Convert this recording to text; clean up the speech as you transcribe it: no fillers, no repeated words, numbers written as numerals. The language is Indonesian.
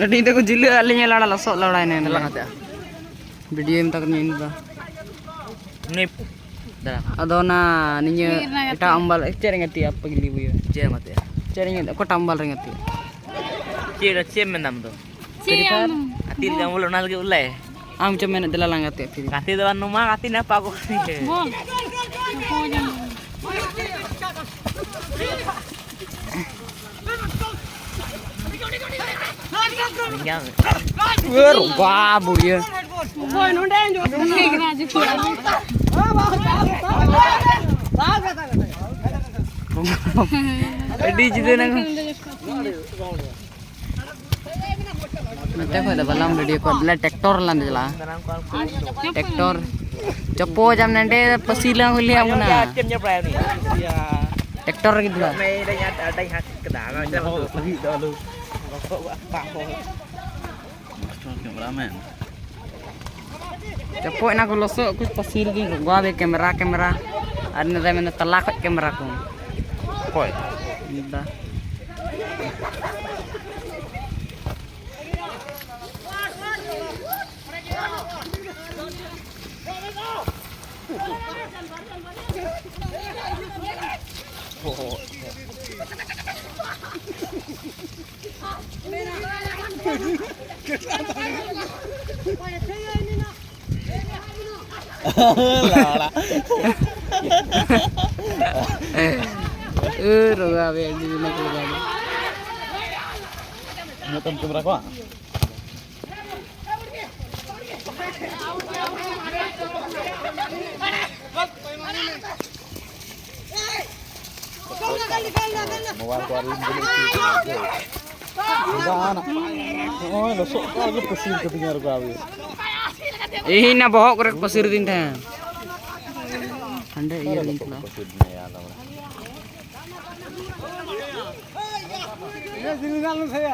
Ini tu kujil alinya lada lasok lada ini lang ada. Video yang tak ni ba. Ni. Ado na ninya ita ambal cering ati apa gili bu ya. Cering ati. Cering aku tambal ring ati. Cera menam tu. Ciam. Ati jam ulun lagi ulai. Am cemen adalah lang ati. Kati dalam rumah kati napa aku ni. Bon. Wah, buaya. Di situ nang. Nanti aku ada balam video aku adalah traktor lah jelah. Traktor. Cepo jam nanti pasilang huli aku na. Traktor gitu lah. Cepo nak aku losok aku pasir gitu. Gua be kamera. Ada nanti mana telak kamera aku. Koi. Dah. Roga be di nak roga. Ngetem kamera ko. Mawar ko rin dulu itu. Enggak anak. Oh, besok lagi pasir ketinggalan gawe. Na bohok korek pasir tinta. Anda iya link lah. Ya, jangan saya.